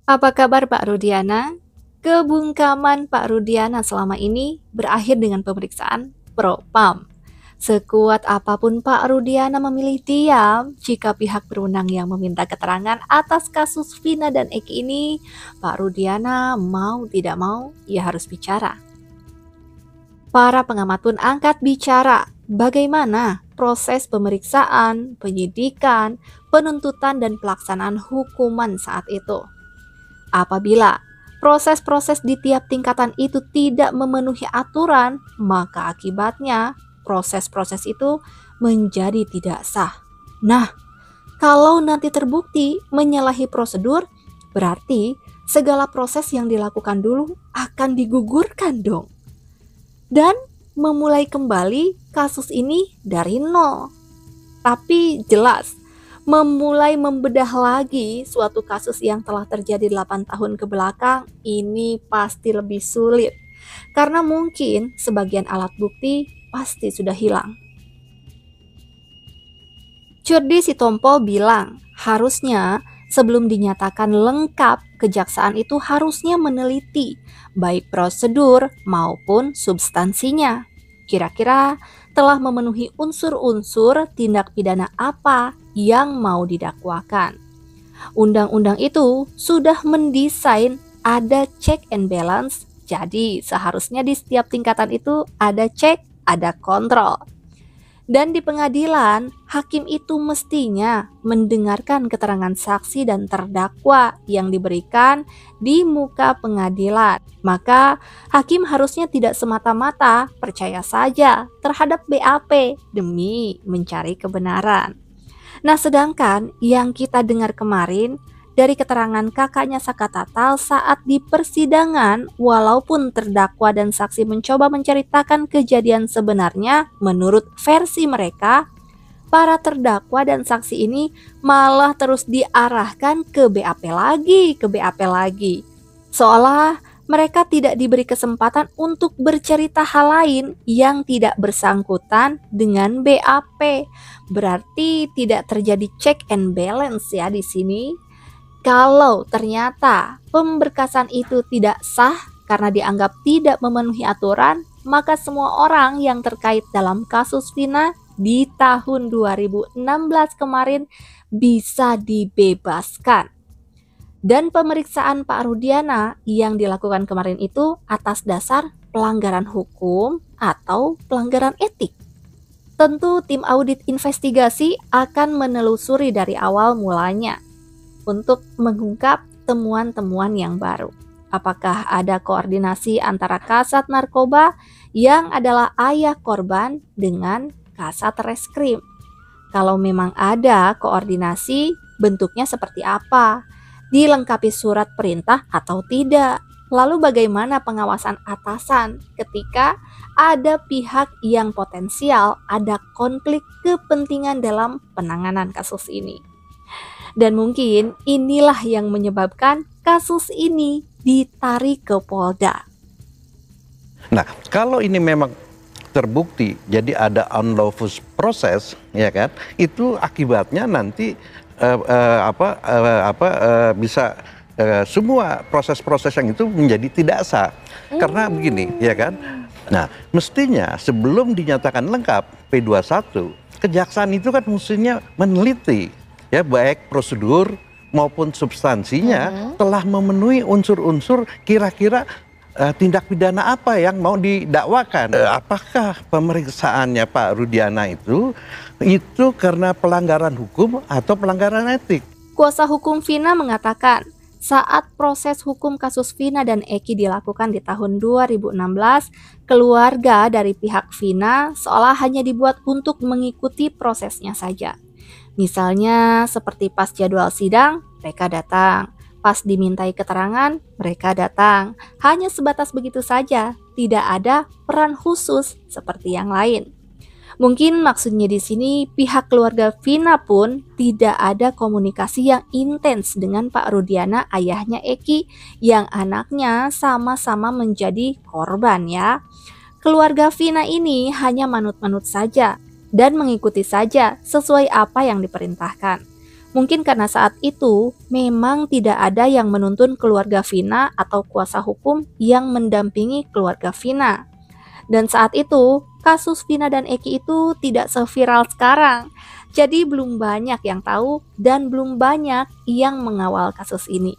Apa kabar Pak Rudiana? Kebungkaman Pak Rudiana selama ini berakhir dengan pemeriksaan Propam. Sekuat apapun Pak Rudiana memilih diam jika pihak berwenang yang meminta keterangan atas kasus Vina dan Eki ini, Pak Rudiana mau tidak mau, ia harus bicara. Para pengamat pun angkat bicara bagaimana proses pemeriksaan, penyidikan, penuntutan, dan pelaksanaan hukuman saat itu. Apabila proses-proses di tiap tingkatan itu tidak memenuhi aturan, maka akibatnya proses-proses itu menjadi tidak sah. Nah, kalau nanti terbukti menyalahi prosedur, berarti segala proses yang dilakukan dulu akan digugurkan dong. Dan memulai kembali kasus ini dari nol. Tapi jelas, memulai membedah lagi suatu kasus yang telah terjadi 8 tahun ke belakang ini pasti lebih sulit. Karena mungkin sebagian alat bukti pasti sudah hilang. Tjordi Sitompul bilang, harusnya sebelum dinyatakan lengkap, kejaksaan itu harusnya meneliti baik prosedur maupun substansinya. Kira-kira telah memenuhi unsur-unsur tindak pidana apa yang mau didakwakan. Undang-undang itu sudah mendesain ada check and balance, jadi seharusnya di setiap tingkatan itu ada cek, ada kontrol. Dan di pengadilan, hakim itu mestinya mendengarkan keterangan saksi dan terdakwa yang diberikan di muka pengadilan. Maka, hakim harusnya tidak semata-mata percaya saja terhadap BAP demi mencari kebenaran. Nah, sedangkan yang kita dengar kemarin dari keterangan kakaknya Saka Tatal saat di persidangan, walaupun terdakwa dan saksi mencoba menceritakan kejadian sebenarnya menurut versi mereka, para terdakwa dan saksi ini malah terus diarahkan ke BAP lagi. Seolah mereka tidak diberi kesempatan untuk bercerita hal lain yang tidak bersangkutan dengan BAP. Berarti tidak terjadi check and balance ya di sini. Kalau ternyata pemberkasan itu tidak sah karena dianggap tidak memenuhi aturan, maka semua orang yang terkait dalam kasus Vina di tahun 2016 kemarin bisa dibebaskan. Dan pemeriksaan Pak Rudiana yang dilakukan kemarin itu atas dasar pelanggaran hukum atau pelanggaran etik. Tentu tim audit investigasi akan menelusuri dari awal mulanya untuk mengungkap temuan-temuan yang baru. Apakah ada koordinasi antara Kasat Narkoba yang adalah ayah korban dengan Kasat Reskrim? Kalau memang ada koordinasi, bentuknya seperti apa? Dilengkapi surat perintah atau tidak? Lalu bagaimana pengawasan atasan ketika ada pihak yang potensial ada konflik kepentingan dalam penanganan kasus ini? Dan mungkin inilah yang menyebabkan kasus ini ditarik ke Polda. Nah, kalau ini memang terbukti, jadi ada unlawful proses, ya kan? Itu akibatnya nanti bisa semua proses-proses yang itu menjadi tidak sah. Karena begini, ya kan? Nah, mestinya sebelum dinyatakan lengkap P21, kejaksaan itu kan mestinya meneliti, ya, baik prosedur maupun substansinya telah memenuhi unsur-unsur kira-kira tindak pidana apa yang mau didakwakan. Apakah pemeriksaannya Pak Rudiana itu karena pelanggaran hukum atau pelanggaran etik? Kuasa hukum Vina mengatakan, saat proses hukum kasus Vina dan Eki dilakukan di tahun 2016, keluarga dari pihak Vina seolah hanya dibuat untuk mengikuti prosesnya saja. Misalnya seperti pas jadwal sidang, mereka datang. Pas dimintai keterangan, mereka datang. Hanya sebatas begitu saja, tidak ada peran khusus seperti yang lain. Mungkin maksudnya di sini pihak keluarga Vina pun tidak ada komunikasi yang intens dengan Pak Rudiana, ayahnya Eki, yang anaknya sama-sama menjadi korban ya. Keluarga Vina ini hanya manut-manut saja dan mengikuti saja sesuai apa yang diperintahkan. Mungkin karena saat itu memang tidak ada yang menuntun keluarga Vina atau kuasa hukum yang mendampingi keluarga Vina. Dan saat itu kasus Vina dan Eki itu tidak seviral sekarang. Jadi belum banyak yang tahu dan belum banyak yang mengawal kasus ini.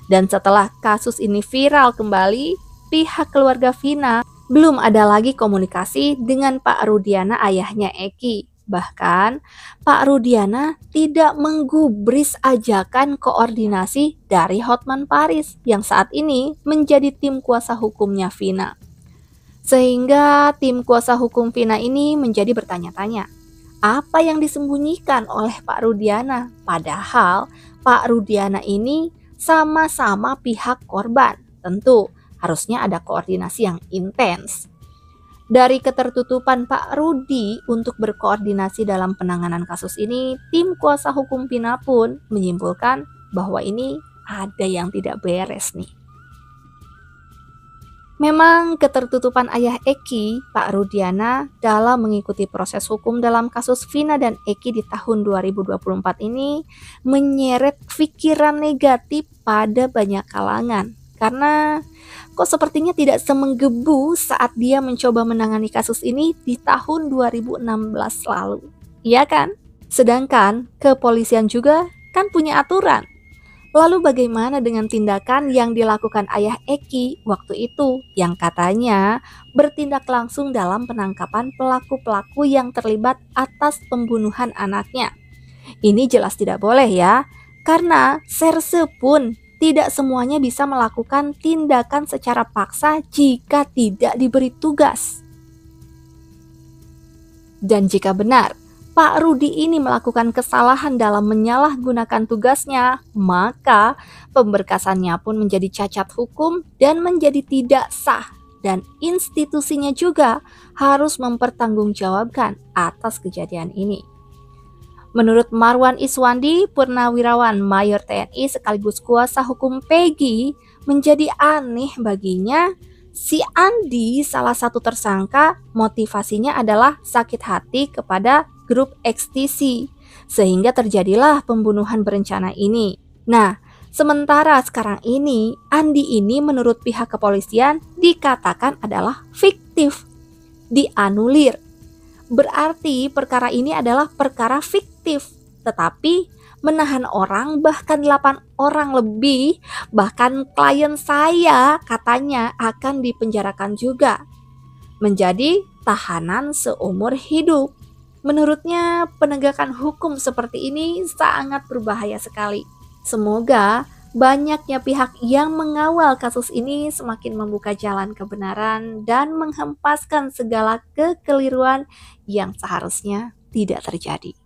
Dan setelah kasus ini viral kembali, pihak keluarga Vina belum ada lagi komunikasi dengan Pak Rudiana ayahnya Eki. Bahkan Pak Rudiana tidak menggubris ajakan koordinasi dari Hotman Paris yang saat ini menjadi tim kuasa hukumnya Vina. Sehingga tim kuasa hukum Vina ini menjadi bertanya-tanya, apa yang disembunyikan oleh Pak Rudiana? Padahal Pak Rudiana ini sama-sama pihak korban. Tentu harusnya ada koordinasi yang intens. Dari ketertutupan Pak Rudi untuk berkoordinasi dalam penanganan kasus ini, tim kuasa hukum Vina pun menyimpulkan bahwa ini ada yang tidak beres nih. Memang ketertutupan ayah Eki, Pak Rudiana, dalam mengikuti proses hukum dalam kasus Vina dan Eki di tahun 2024 ini menyeret pikiran negatif pada banyak kalangan. Karena kok sepertinya tidak semenggebu saat dia mencoba menangani kasus ini di tahun 2016 lalu. Iya kan? Sedangkan kepolisian juga kan punya aturan. Lalu bagaimana dengan tindakan yang dilakukan ayah Eki waktu itu yang katanya bertindak langsung dalam penangkapan pelaku-pelaku yang terlibat atas pembunuhan anaknya? Ini jelas tidak boleh ya, karena serse pun tidak semuanya bisa melakukan tindakan secara paksa jika tidak diberi tugas. Dan jika benar Pak Rudi ini melakukan kesalahan dalam menyalahgunakan tugasnya, maka pemberkasannya pun menjadi cacat hukum dan menjadi tidak sah. Dan institusinya juga harus mempertanggungjawabkan atas kejadian ini. Menurut Marwan Iswandi, purnawirawan Mayor TNI sekaligus kuasa hukum Peggy, menjadi aneh baginya si Andi, salah satu tersangka, motivasinya adalah sakit hati kepada grup XTC, sehingga terjadilah pembunuhan berencana ini. Nah, sementara sekarang ini, Andi ini menurut pihak kepolisian dikatakan adalah fiktif, dianulir. Berarti perkara ini adalah perkara fiktif, tetapi menahan orang, bahkan 8 orang lebih, bahkan klien saya katanya akan dipenjarakan juga, menjadi tahanan seumur hidup. Menurutnya penegakan hukum seperti ini sangat berbahaya sekali. Semoga banyaknya pihak yang mengawal kasus ini semakin membuka jalan kebenaran dan menghempaskan segala kekeliruan yang seharusnya tidak terjadi.